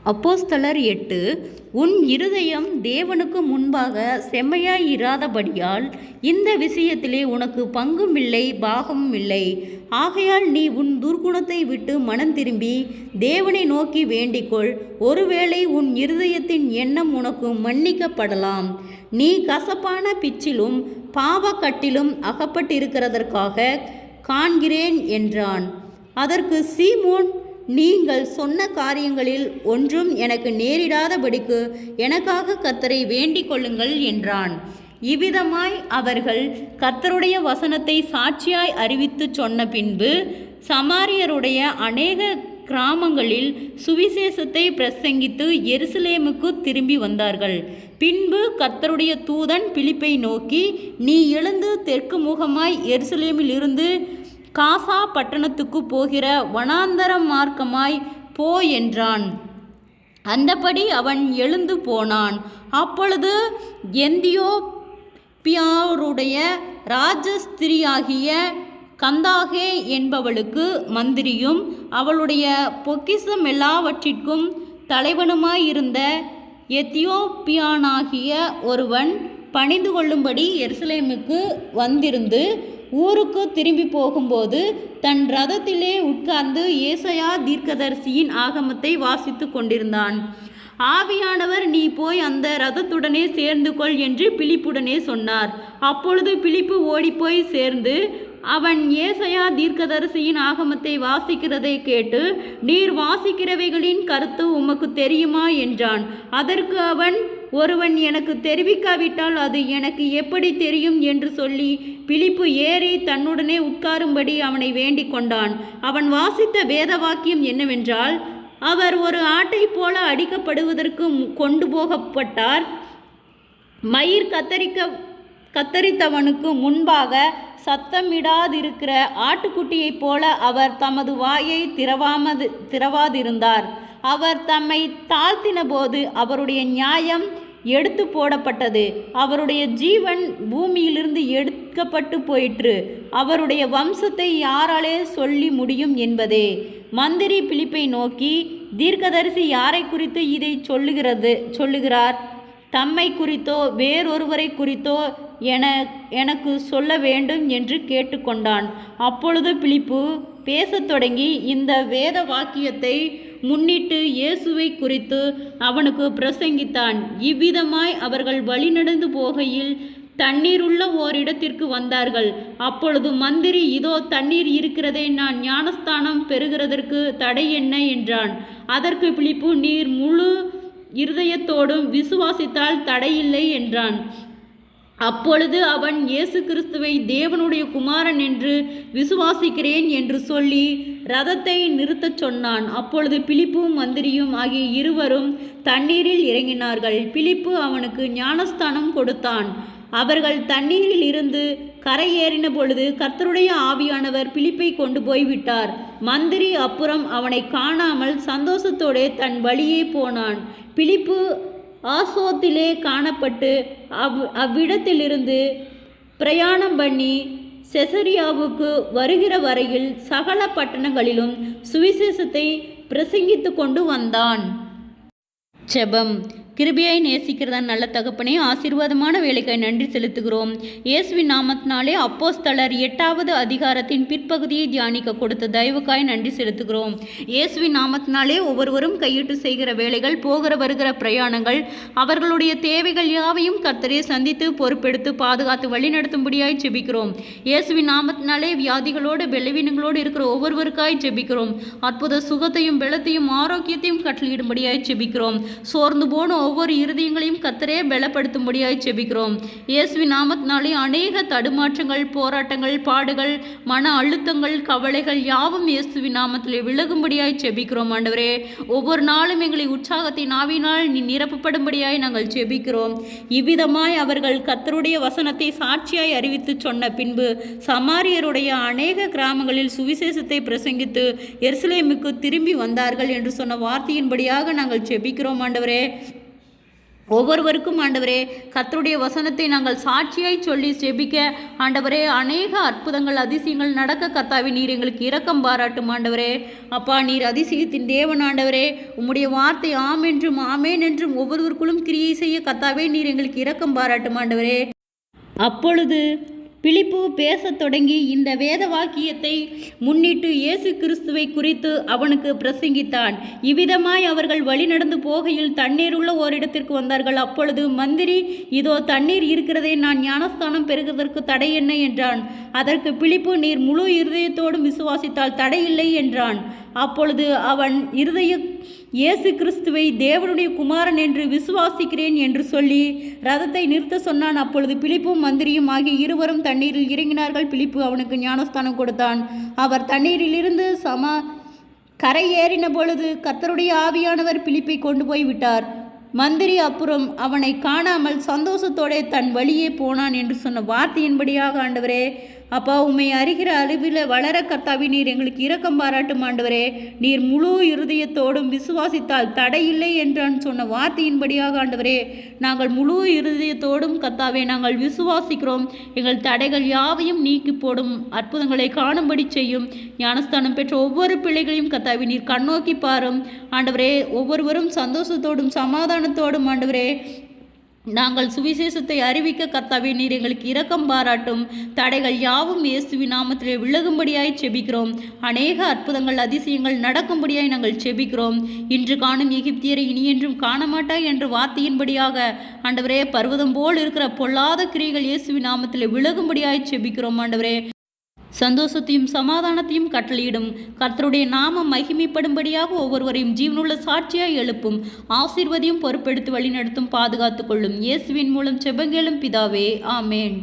அப்போஸ்தலர் 8. உன் இருதயம் தேவனுக்கு முன்பாக செம்மையாய் இராதபடியால் இந்த விஷயத்திலே உனக்கு பங்கும் இல்லை பாகமும் இல்லை. ஆகையால் நீ உன் துர்க்குணத்தை விட்டு மனம் திரும்பி தேவனை நோக்கி வேண்டிக்கொள். ஒருவேளை உன் இருதயத்தின் எண்ணம் உனக்கு மன்னிக்கப்படலாம். நீ கசப்பான பிச்சிலும் பாவக்கட்டிலும் அகப்பட்டிருக்கிறதற்காக காண்கிறேன் என்றான். அதற்கு சீமோன், நீங்கள் சொன்ன காரியங்களில் ஒன்றும் எனக்கு நேரிடாதபடிக்கு எனக்காக கர்த்தரை வேண்டிக் கொள்ளுங்கள் என்றான். இவ்விதமாய் அவர்கள் கர்த்தருடைய வசனத்தை சாட்சியாய் அறிவித்து சொன்ன பின்பு சமாரியருடைய அநேக கிராமங்களில் சுவிசேஷத்தை பிரசங்கித்து எருசலேமுக்கு திரும்பி வந்தார்கள். பின்பு கர்த்தருடைய தூதன் பிலிப்பை நோக்கி, நீ எழுந்து தெற்கு முகமாய் எருசலேமில் இருந்து காசா பட்டணத்துக்கு போகிற வனாந்தர மார்க்கமாய் போ என்றான். அந்தபடி அவன் எழுந்து போனான். அப்பொழுது எந்தியோப்பியாருடைய ராஜஸ்திரியாகிய கந்தாகே என்பவளுக்கு மந்திரியும் அவளுடைய பொக்கிஷம் எல்லாவற்றிற்கும் தலைவனுமாயிருந்த எத்தியோப்பியானாகிய ஒருவன் பணிந்து கொள்ளும்படி எருசலேமுக்கு வந்திருந்து ஊருக்கு திரும்பி போகும்போது தன் ரதத்திலே உட்கார்ந்து ஏசாயா தீர்க்கதரிசியின் ஆகமத்தை வாசித்து கொண்டிருந்தான். ஆவியானவர், நீ போய் அந்த ரதத்துடனே சேர்ந்து கொள் என்று பிலிப்புடனே சொன்னார். அப்பொழுது பிலிப்பு ஓடிப்போய் சேர்ந்து அவன் ஏசாயா தீர்க்கதரிசியின் ஆகமத்தை வாசிக்கிறதை கேட்டு, நீர் வாசிக்கிறவைகளின் கருத்து உமக்கு தெரியுமா என்றான். அதற்கு அவன், ஒருவன் எனக்கு தெரிவிக்காவிட்டால் அது எனக்கு எப்படி தெரியும் என்று சொல்லி பிலிப்பு ஏறி தன்னுடனே உட்காரும்படி அவனை வேண்டிக் கொண்டான். அவன் வாசித்த வேத வாக்கியம் என்னவென்றால், அவர் ஒரு ஆட்டை போல அடிக்கப்படுவதற்கு கொண்டு போகப்பட்டார். மயிர் கத்தரித்தவனுக்கு முன்பாக சத்தமிடாதிருக்கிற ஆட்டுக்குட்டியைப் போல அவர் தமது வாயை திறவாதிருந்தார். அவர் தம்மை தாழ்த்தின போது அவருடைய நியாயம் எடுத்து போடப்பட்டது. அவருடைய ஜீவன் பூமியிலிருந்து எடுக்கப்பட்டு போயிற்று. அவருடைய வம்சத்தை யாராலே சொல்லி முடியும் என்பதே. மந்திரி பிலிப்பை நோக்கி, தீர்க்கதரிசி யாரை குறித்து இதை சொல்லுகிறார்? தம்மை குறித்தோ வேறொருவரை குறித்தோ எனக்கு சொல்ல வேண்டும் என்று கேட்டுக்கொண்டான். அப்பொழுது பிலிப்பு பேசத் தொடங்கி இந்த வேத வாக்கியத்தை முன்னிட்டு இயேசுவை குறித்து அவனுக்கு பிரசங்கித்தான். இவ்விதமாய் அவர்கள் வழிநடந்து போகையில் தண்ணீருள்ள ஓரிடத்திற்கு வந்தார்கள். அப்பொழுது மந்திரி, இதோ தண்ணீர் இருக்கிறதே, நான் ஞானஸ்தானம் பெறுகிறதற்கு தடை என்ன என்றான். அதற்கு பிலிப்பு, நீர் முழு இருதயத்தோடும் விசுவாசித்தால் தடையில்லை என்றான். அப்பொழுது அவன், இயேசு கிறிஸ்துவை தேவனுடைய குமாரன் என்று விசுவாசிக்கிறேன் என்று சொல்லி ரதத்தை நிறுத்தச் சொன்னான். அப்பொழுது பிலிப்பும் மந்திரியும் ஆகிய இருவரும் தண்ணீரில் இறங்கினார்கள். பிலிப்பு அவனுக்கு ஞானஸ்தானம் கொடுத்தான். அவர்கள் தண்ணீரில் இருந்து கரையேறின பொழுது கர்த்தருடைய ஆவியானவர் பிலிப்பை கொண்டு போய்விட்டார். மந்திரி அப்புறம் அவனை காணாமல் சந்தோஷத்தோடு தன் வழியே போனான். பிலிப்பு ஆசோத்திலே காணப்பட்டு அவ்விடத்திலிருந்து பிரயாணம் பண்ணி செசரியாவுக்கு வருகிற வரையில் சகல பட்டணங்களிலும் சுவிசேஷத்தை பிரசங்கித்து கொண்டு வந்தான். ஜெபம். கிருபையாய் நேசிக்கிறத நல்ல தகப்பனே, ஆசீர்வாதமான வேலைக்காய் நன்றி செலுத்துகிறோம். இயேசுவின் நாமத்தினாலே அப்போஸ்தலர் 8வது அதிகாரத்தின் பிற்பகுதியை தியானிக்க கொடுத்த தயவுக்காய் நன்றி செலுத்துகிறோம். இயேசுவின் நாமத்தினாலே ஒவ்வொருவரும் கையிட்டு செய்கிற வேலைகள், போகிற வருகிற பிரயாணங்கள், அவர்களுடைய தேவைகள் யாவையும் கர்த்தரே சந்தித்து பொறுப்பெடுத்து பாதுகாத்து வழிநடத்தும்படியாய் ஜெபிக்கிறோம். இயேசுவின் நாமத்தினாலே வியாதிகளோடு பலவீனங்களோடு இருக்கிற ஒவ்வொருவருக்காய் ஜெபிக்கிறோம். அற்புத சுகத்தையும் பலத்தையும் ஆரோக்கியத்தையும் கட்டளையிடும்படியாய் ஜெபிக்கிறோம். சோர்ந்து போன ஒவ்வொரு இருதயங்களையும் கர்த்தரே பலப்படுத்தும்படியாய் ஜெபிக்கிறோம். இயேசுவின் நாமத்தினாலே அநேக தடுமாற்றங்கள், போராட்டங்கள், பாடுகள், மன அழுத்தங்கள், கவலைகள் யாவும் இயேசுவின் நாமத்திலே விலகும்படியாய் ஜெபிக்கிறோம். ஆண்டவரே, ஒவ்வொரு நாளும் எங்களை உற்சாகத்தின் ஆவியினால் நீ நிரப்பப்படும்படியாய் நாங்கள் ஜெபிக்கிறோம். இவ்விதமாய் அவர்கள் கர்த்தருடைய வசனத்தை சாட்சியாய் அறிவித்து சொன்ன பின்பு சமாரியருடைய அநேக கிராமங்களில் சுவிசேஷத்தை பிரசங்கித்து எருசலேமுக்கு திரும்பி வந்தார்கள் என்று சொன்ன வார்த்தையின்படியாக நாங்கள் ஜெபிக்கிறோம். ஆண்டவரே, ஒவ்வொருவருக்கும் ஆண்டவரே கர்த்தருடைய வசனத்தை நாங்கள் சாட்சியாய் சொல்லி செபிக்க ஆண்டவரே அநேக அற்புதங்கள் அதிசயங்கள் நடக்க கர்த்தாவே நீர் எங்களுக்கு இரக்கம் பாராட்டும் ஆண்டவரே. அப்பா நீர் அதிசயத்தின் தேவன் ஆண்டவரே. உம்முடைய வார்த்தை ஆம் என்றும் ஆமேன் என்றும் ஒவ்வொருவருக்குள்ளும் கிரியை செய்ய கர்த்தாவே நீர் எங்களுக்கு இரக்கம் பாராட்டும் ஆண்டவரே. அப்பொழுது பிலிப்பு பேசத் தொடங்கி இந்த வேத வாக்கியத்தை முன்னிட்டு இயேசு கிறிஸ்துவை குறித்து அவனுக்கு பிரசங்கித்தான். இவ்விதமாய் அவர்கள் வழி நடந்து போகையில் தண்ணீர் உள்ள ஓரிடத்திற்கு வந்தார்கள். அப்பொழுது மந்திரி, இதோ தண்ணீர் இருக்கிறதே, நான் ஞானஸ்தானம் பெறுவதற்கு தடை என்ன என்றான். அதற்கு பிலிப்பு, நீர் முழு இருதயத்தோடும் விசுவாசித்தால் தடையில்லை என்றான். அப்பொழுது அவன் இயேசு கிறிஸ்துவை தேவனுடைய குமாரன் என்று விசுவாசிக்கிறேன் என்று சொல்லி ரதத்தை நிறுத்த சொன்னான். அப்பொழுது பிலிப்பும் மந்திரியும் ஆகிய இருவரும் தண்ணீரில் இறங்கினார்கள். பிலிப்பு அவனுக்கு ஞானஸ்தானம் கொடுத்தான். அவர் தண்ணீரிலிருந்து கரை ஏறின பொழுது கர்த்தருடைய ஆவியானவர் பிலிப்பை கொண்டு போய் விட்டார். மந்திரி அப்புறம் அவனை காணாமல் சந்தோஷத்தோட தன் வழியே போனான் என்று சொன்ன வார்த்தையின்படியாக ஆண்டவரே அப்பா உம்மை அறிகிற அளவில் வளர கர்த்தாவே நீர் எங்களுக்கு இரக்கம் பாராட்டும் ஆண்டவரே. நீர் முழு இருதயத்தோடும் விசுவாசித்தால் தடையில்லை என்றான் சொன்ன வார்த்தையின்படியாக ஆண்டவரே நாங்கள் முழு இருதயத்தோடும் கர்த்தாவே நாங்கள் விசுவாசிக்கிறோம். எங்கள் தடைகள் யாவையும் நீக்கி போடும், அற்புதங்களை காணும்படி செய்யும். ஞானஸ்தானம் பெற்ற ஒவ்வொரு பிள்ளைகளையும் கர்த்தாவே நீர் கண்ணோக்கி பாரும் ஆண்டவரே. ஒவ்வொருவரும் சந்தோஷத்தோடும் சமாதானத்தோடும் ஆண்டவரே நாங்கள் சுவிசேஷத்தை அறிவிக்க கர்த்தாவே நீர் எங்களுக்கு இரக்கம் பாராட்டும். தடைகள் யாவும் இயேசுவின் நாமத்திலே விலகும்படியாய் செபிக்கிறோம். அநேக அற்புதங்கள் அதிசயங்கள் நடக்கும்படியாய் நாங்கள் செபிக்கிறோம். இன்று காணும் எகிப்தியரை இனியென்றும் காணமாட்டாய் என்ற வார்த்தையின்படியாக ஆண்டவரே பர்வதம் போல் இருக்கிற பொல்லாத கிரியைகள் இயேசுவின் நாமத்திலே விலகும்படியாய் செபிக்கிறோம் ஆண்டவரே. சந்தோஷத்தையும் சமாதானத்தையும் கட்டளையிடும். கர்த்தருடைய நாமம் மகிமைப்படும்படியாக ஒவ்வொருவரையும் ஜீவனுள்ள சாட்சியாய் எழுப்பும். ஆசீர்வதியும் பொறுப்பெடுத்து வழிநடத்தும், பாதுகாத்து கொள்ளும். இயேசுவின் மூலம் செபங்கேளும் பிதாவே, ஆமேன்.